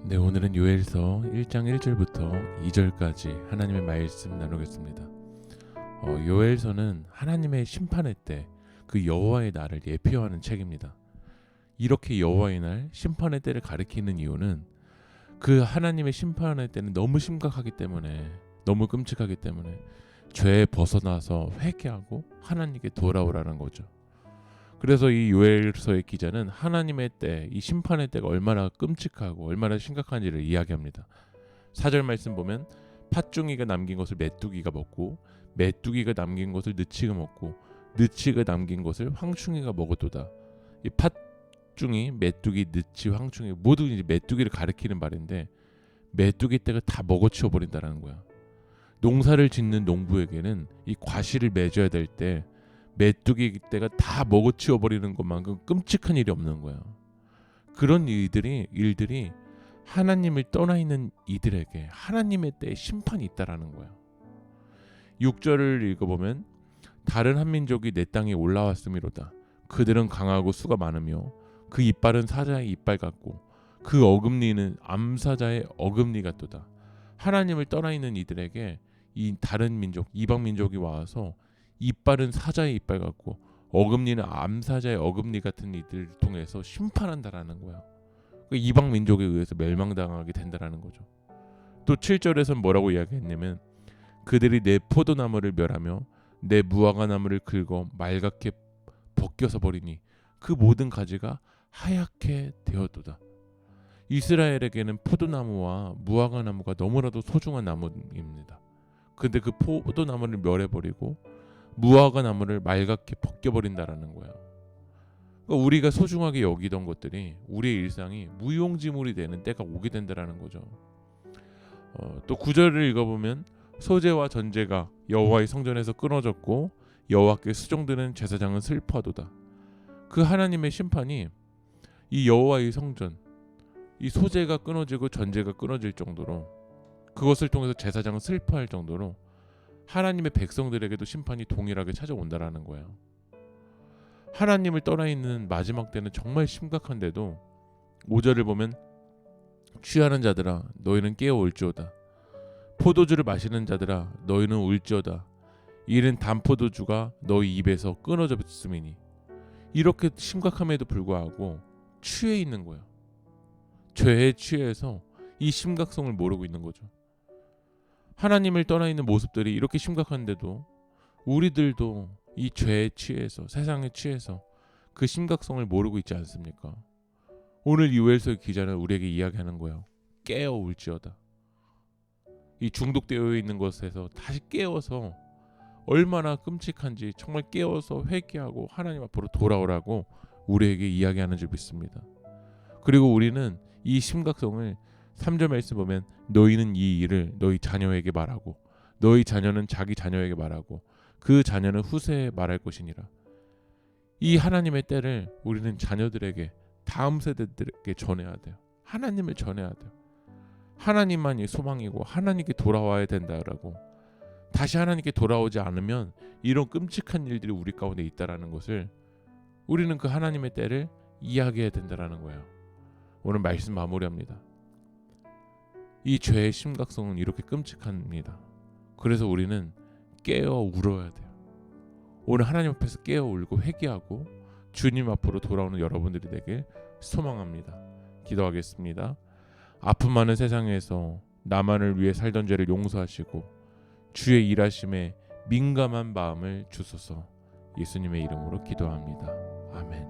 네, 오늘은 요엘서 1장 1절부터 2절까지 하나님의 말씀 나누겠습니다. 요엘서는 하나님의 심판의 때 그 여호와의 날을 예표하는 책입니다. 이렇게 여호와의 날, 심판의 때를 가리키는 이유는 그 하나님의 심판의 때는 너무 심각하기 때문에, 너무 끔찍하기 때문에 죄에 벗어나서 회개하고 하나님께 돌아오라는 거죠. 그래서 이 요엘서의 기자는 하나님의 때, 이 심판의 때가 얼마나 끔찍하고 얼마나 심각한지를 이야기합니다. 4절 말씀 보면 팥중이가 남긴 것을 메뚜기가 먹고 메뚜기가 남긴 것을 느치가 먹고 느치가 남긴 것을 황충이가 먹었도다. 이 팥중이, 메뚜기, 느치, 황충이 모두 이제 메뚜기를 가리키는 말인데 메뚜기 떼가 다 먹어치워 버린다는 거야. 농사를 짓는 농부에게는 이 과실을 맺어야 될 때 메뚜기 떼가 다 먹어치워 버리는 것만큼 끔찍한 일이 없는 거야. 그런 일들이 하나님을 떠나 있는 이들에게 하나님의 때에 심판이 있다라는 거야. 6절을 읽어보면 다른 한 민족이 내 땅에 올라왔음이로다. 그들은 강하고 수가 많으며 그 이빨은 사자의 이빨 같고 그 어금니는 암사자의 어금니 같도다. 하나님을 떠나 있는 이들에게 이 다른 민족, 이방 민족이 와서 이빨은 사자의 이빨 같고 어금니는 암사자의 어금니 같은 이들을 통해서 심판한다라는 거야. 이방 민족에 의해서 멸망당하게 된다라는 거죠. 또 7절에서는 뭐라고 이야기했냐면 그들이 내 포도나무를 멸하며 내 무화과나무를 긁어 말갛게 벗겨서 버리니 그 모든 가지가 하얗게 되었도다. 이스라엘에게는 포도나무와 무화과나무가 너무나도 소중한 나무입니다. 근데 그 포도나무를 멸해버리고 무화과나무를 말갛게 벗겨버린다라는 거야. 그러니까 우리가 소중하게 여기던 것들이 우리의 일상이 무용지물이 되는 때가 오게 된다라는 거죠. 또 9절을 읽어보면 소재와 전제가 여호와의 성전에서 끊어졌고 여호와께 수종드는 제사장은 슬퍼하도다. 그 하나님의 심판이 이 여호와의 성전, 이 소재가 끊어지고 전제가 끊어질 정도로, 그것을 통해서 제사장은 슬퍼할 정도로 하나님의 백성들에게도 심판이 동일하게 찾아온다라는 거예요. 하나님을 떠나 있는 마지막 때는 정말 심각한데도 5절을 보면 취하는 자들아 너희는 깨어올지어다. 포도주를 마시는 자들아 너희는 울지어다. 이는 단포도주가 너희 입에서 끊어졌음이니. 이렇게 심각함에도 불구하고 취해 있는 거예요. 죄에 취해서 이 심각성을 모르고 있는 거죠. 하나님을 떠나 있는 모습들이 이렇게 심각한데도 우리들도 이 죄에 취해서, 세상에 취해서 그 심각성을 모르고 있지 않습니까? 오늘 요엘서 기자는 우리에게 이야기하는 거예요. 깨어 울지어다. 이 중독되어 있는 것에서 다시 깨어서 얼마나 끔찍한지 정말 깨어서 회개하고 하나님 앞으로 돌아오라고 우리에게 이야기하는 줄 믿습니다. 그리고 우리는 이 심각성을 3절 말씀 보면 너희는 이 일을 너희 자녀에게 말하고 너희 자녀는 자기 자녀에게 말하고 그 자녀는 후세에 말할 것이니라. 이 하나님의 때를 우리는 자녀들에게, 다음 세대들에게 전해야 돼요. 하나님을 전해야 돼요. 하나님만이 소망이고 하나님께 돌아와야 된다라고. 다시 하나님께 돌아오지 않으면 이런 끔찍한 일들이 우리 가운데 있다라는 것을 우리는 그 하나님의 때를 이야기해야 된다라는 거예요. 오늘 말씀 마무리합니다. 이 죄의 심각성은 이렇게 끔찍합니다. 그래서 우리는 깨어 울어야 돼요. 오늘 하나님 앞에서 깨어 울고 회개하고 주님 앞으로 돌아오는 여러분들이 되길 소망합니다. 기도하겠습니다. 아픔 많은 세상에서 나만을 위해 살던 죄를 용서하시고 주의 일하심에 민감한 마음을 주소서. 예수님의 이름으로 기도합니다. 아멘.